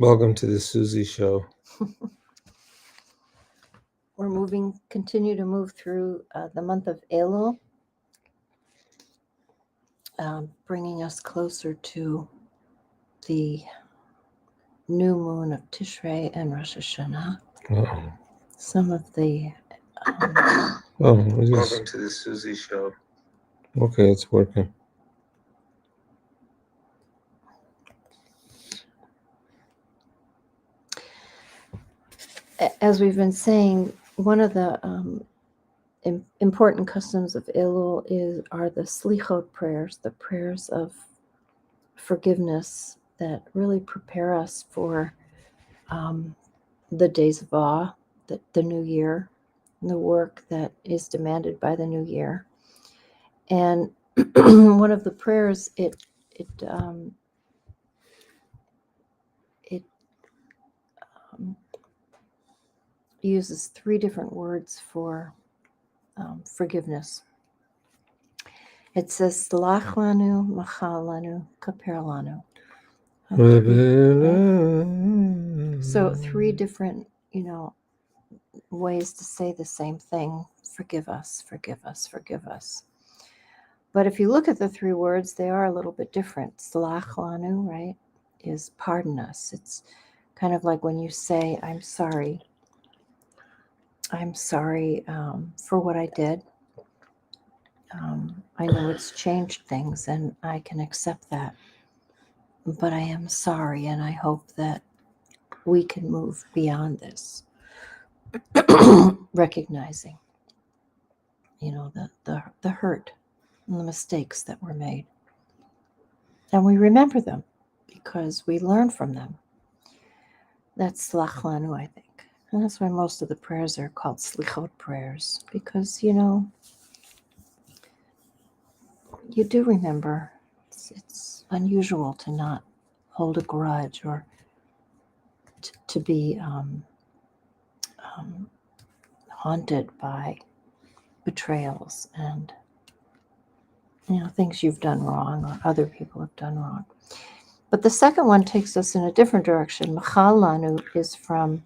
Welcome to the Susie Show. We're continue to move through the month of Elul, bringing us closer to the new moon of Tishrei and Rosh Hashanah. Uh-oh. Some of the Welcome to the Susie Show. Okay, it's working. as we've been saying, one of the important customs of Elul are the slichot prayers, the prayers of forgiveness that really prepare us for the days of awe, the new year, and the work that is demanded by the new year. And one of the prayers uses three different words for forgiveness. It says Slach lanu, machal lanu, kaper lanu. So three different, ways to say the same thing. Forgive us, forgive us, forgive us. But if you look at the three words, they are a little bit different. Slach lanu, right, is pardon us. It's kind of like when you say, I'm sorry for what I did. I know it's changed things and I can accept that. But I am sorry, and I hope that we can move beyond this. Recognizing, the hurt and the mistakes that were made. And we remember them because we learn from them. That's Slach lanu, I think. And that's why most of the prayers are called Slichot prayers, because, you do remember. It's unusual to not hold a grudge or to be haunted by betrayals and things you've done wrong or other people have done wrong. But the second one takes us in a different direction. Machal lanu is from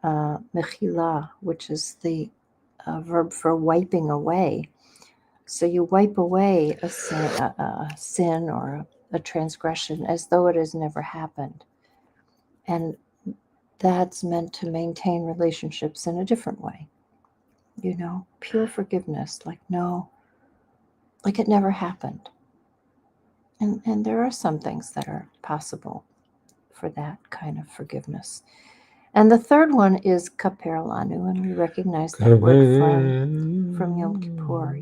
mechila, which is the verb for wiping away. So you wipe away a sin or a transgression as though it has never happened. And that's meant to maintain relationships in a different way. Pure forgiveness, like it never happened. And there are some things that are possible for that kind of forgiveness. And the third one is kaper lanu, and we recognize that word from Yom Kippur,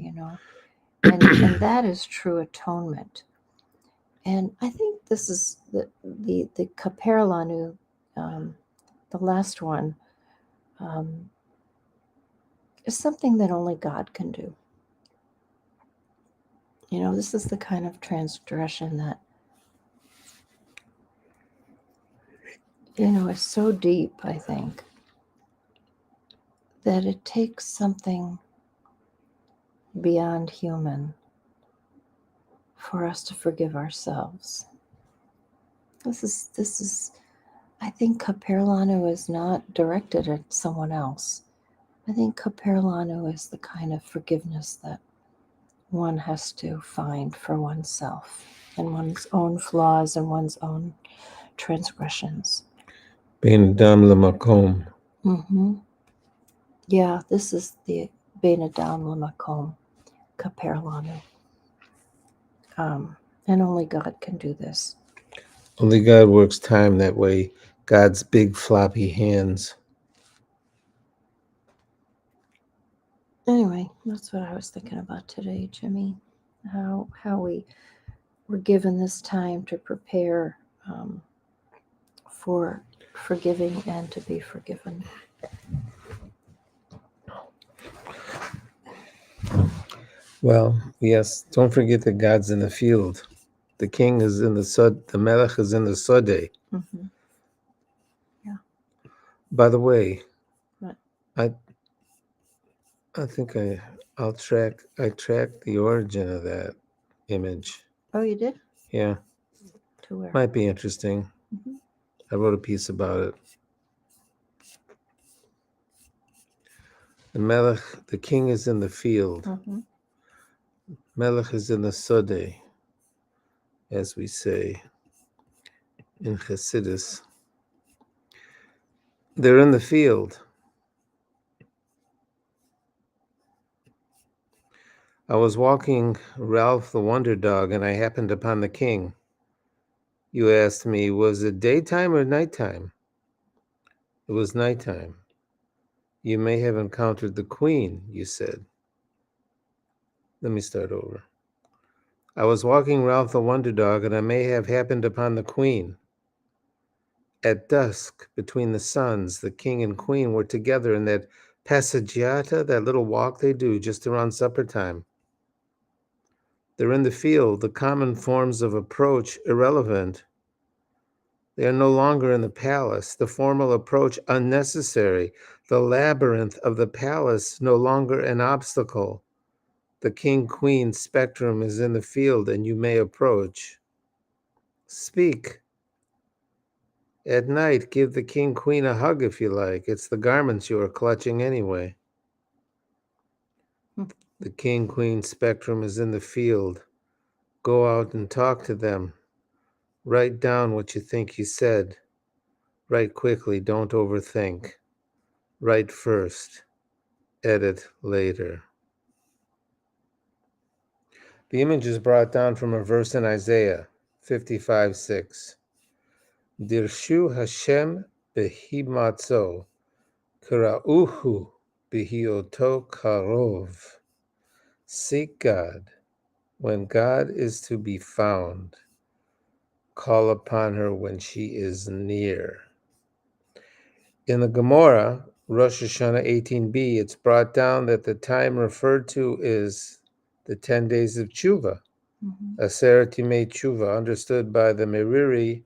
and that is true atonement. And I think this is the kaper lanu, the last one, is something that only God can do. This is the kind of transgression that, is so deep, I think, that it takes something beyond human for us to forgive ourselves. This is I think kaper lanu is not directed at someone else. I think kaper lanu is the kind of forgiveness that one has to find for oneself and one's own flaws and one's own transgressions. Ben Adam Lamakom. Yeah, this is the Ben Adam Lamakom, kaper lanu. And only God can do this. Only God works time that way. God's big floppy hands. Anyway, that's what I was thinking about today, Jimmy. How we were given this time to prepare for forgiving and to be forgiven. Well, yes, don't forget that God's in the field. The king is in the sod. The melech is in the sode. Mm-hmm. Yeah. By the way, What? I think I tracked the origin of that image. Oh, you did? Yeah, To where? might be interesting. Mm-hmm. I wrote a piece about it. The Melech, the king is in the field. Mhm. Melech is in the Sode, as we say in Chassidus. They're in the field. I was walking Ralph the Wonder Dog and I happened upon the king. You asked me, was it daytime or nighttime? It was nighttime. You may have encountered the queen, you said. Let me start over. I was walking Ralph the Wonder Dog and I may have happened upon the queen. At dusk, between the suns, the king and queen were together in that passeggiata, that little walk they do just around supper time. They're in the field, the common forms of approach irrelevant. They are no longer in the palace, the formal approach unnecessary, the labyrinth of the palace no longer an obstacle. The king-queen spectrum is in the field and you may approach. Speak. At night, give the king-queen a hug if you like. It's the garments you are clutching anyway. The king-queen spectrum is in the field. Go out and talk to them. Write down what you think you said. Write quickly, don't overthink. Write first, edit later. The image is brought down from a verse in Isaiah 55:6. Dirshu Hashem behimatzo, kirauhu behioto karov. Seek God when God is to be found. Call upon her when she is near. In the Gemara, Rosh Hashanah 18b, it's brought down that the time referred to is the 10 days of Tshuva, Aseret Yimei Tshuva, understood by the Meriri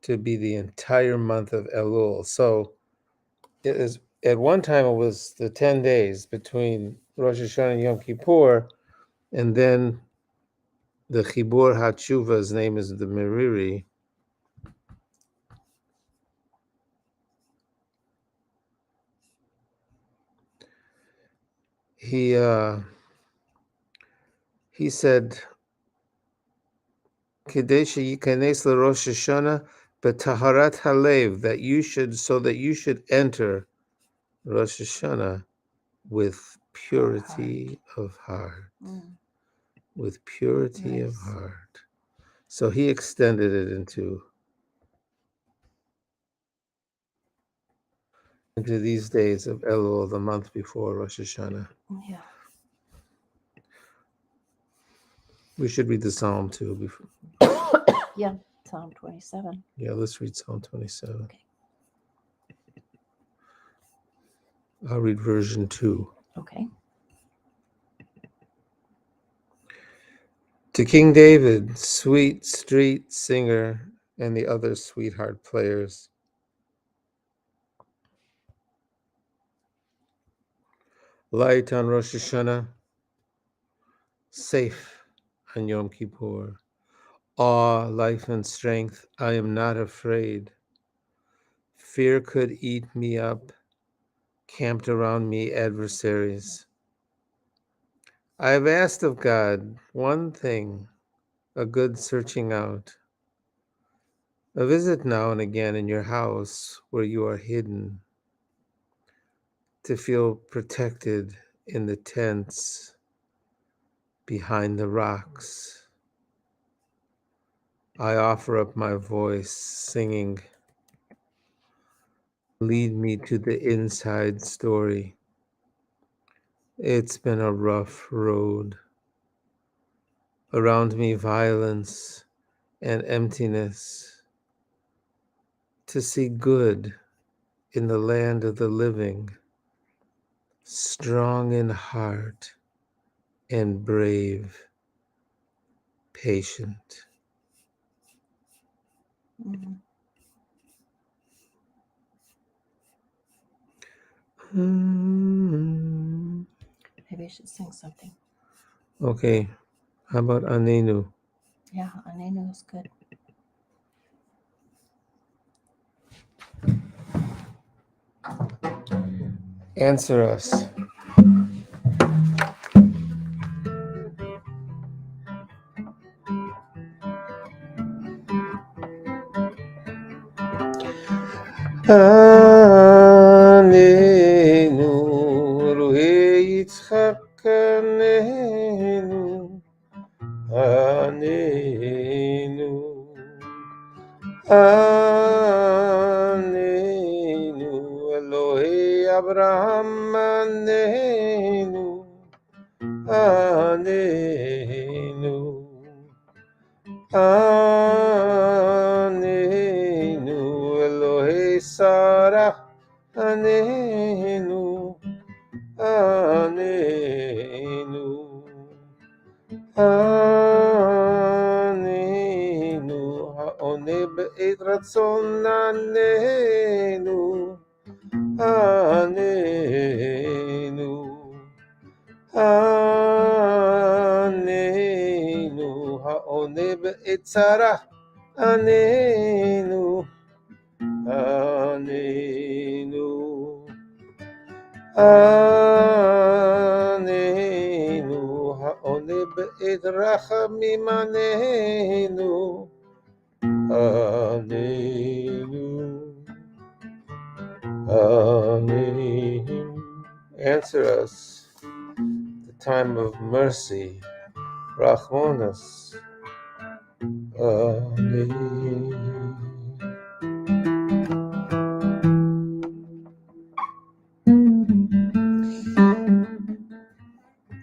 to be the entire month of Elul. So it is, at one time it was the 10 days between Rosh Hashanah and Yom Kippur, and then the Chibur HaTshuva, his name is the Meriri. He said, Kadesh Yikanes Rosh Hashanah b'taharat halev, that you should, so that you should enter Rosh Hashanah with purity of heart. With purity of heart. So he extended it into these days of Elul, the month before Rosh Hashanah. Yeah. We should read the Psalm too. Before. Yeah, Psalm 27. Yeah, let's read Psalm 27. Okay. I'll read version 2. Okay. To King David, sweet street singer, and the other sweetheart players. Light on Rosh Hashanah, safe on Yom Kippur. Awe, life, and strength, I am not afraid. Fear could eat me up, camped around me adversaries. I have asked of God one thing, a good searching out, a visit now and again in your house where you are hidden, to feel protected in the tents behind the rocks. I offer up my voice, singing, lead me to the inside story. It's been a rough road. Around me, violence and emptiness. To see good in the land of the living, strong in heart and brave, patient. Maybe I should sing something. Okay, how about Anenu? Yeah, Anenu is good. Answer us. Anenu, Elohei Yitzchak Anenu, Anenu, Anenu, Elohei Abraham Anenu, Anenu, Anenu, Elohei Sarah Anenu, Anenu, Anenu, Haone Be'et Ratzon Anenu, Anenu, Anenu, Haone Be'et Sarah Anenu, Anenu, Anenu, Haone Be'et Rachamim Anenu, Anenu, Anenu. Answer us, the time of mercy, Rachmonas, Anenu.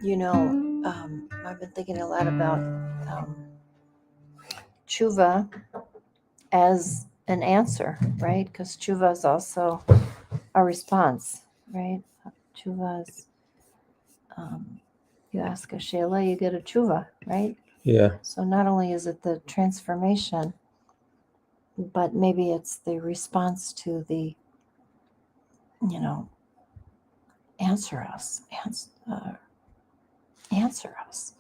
You know, I've been thinking a lot about tshuva as an answer, right? Because tshuva is also a response, right? Tshuva is, you ask a shayla, you get a tshuva, right? Yeah. So not only is it the transformation, but maybe it's the response to the, answer us, answer us.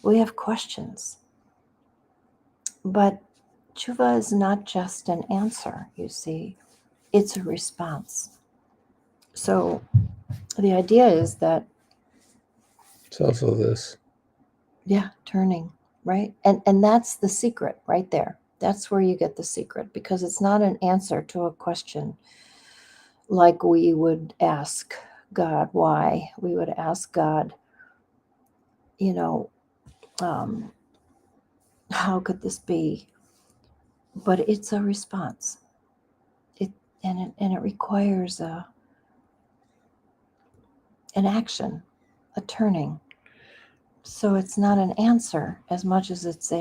We have questions, but tshuva is not just an answer, you see, it's a response. So the idea is that, It's also this. yeah, turning, right? And that's the secret right there. That's where you get the secret, because it's not an answer to a question like we would ask God why. We would ask God, how could this be? But it's a response. It requires an action, a turning. So it's not an answer as much as it's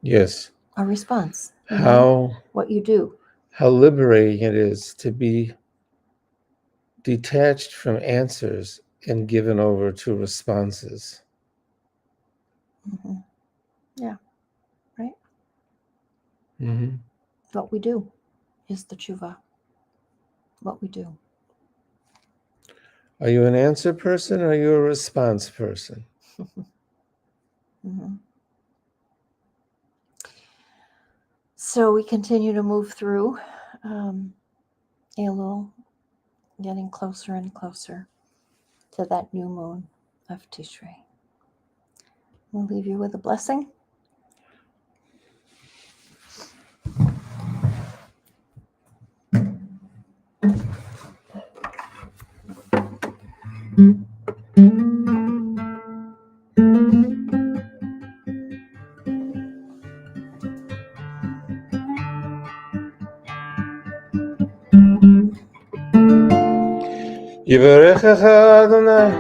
Yes. a response. How What you do. how liberating it is to be detached from answers and given over to responses. Mm-hmm. Yeah, right. Mm-hmm. What we do is the tshuva. What we do. Are you an answer person or are you a response person? Mm-hmm. So we continue to move through Elul, getting closer and closer to that new moon of Tishrei. We'll leave you with a blessing. Yivarechecha Adonai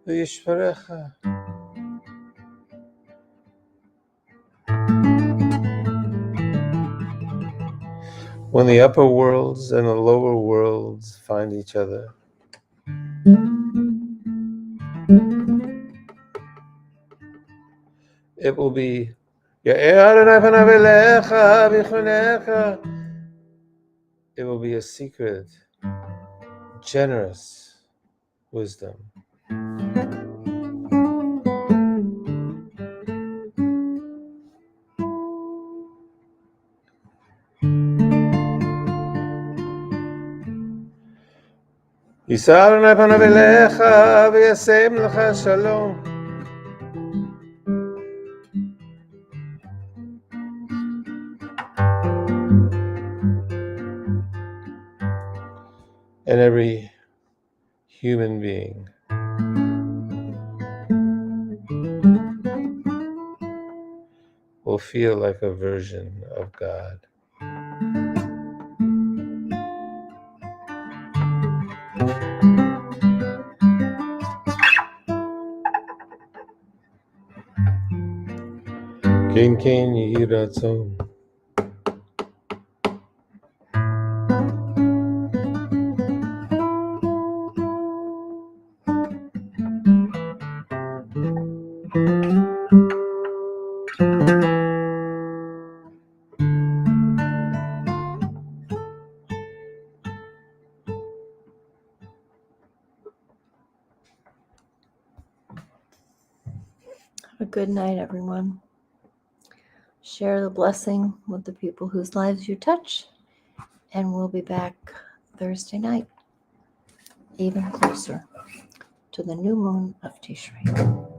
v'yishmerecha. When the upper worlds and the lower worlds find each other, it will be it will be a secret, generous wisdom. יישא אדוני פניו אליך וישם לך שלום. And every human being will feel like a version of God. כן כן יהי רצון. Have a good night, everyone. Share the blessing with the people whose lives you touch, and we'll be back Thursday night, even closer to the new moon of Tishrei.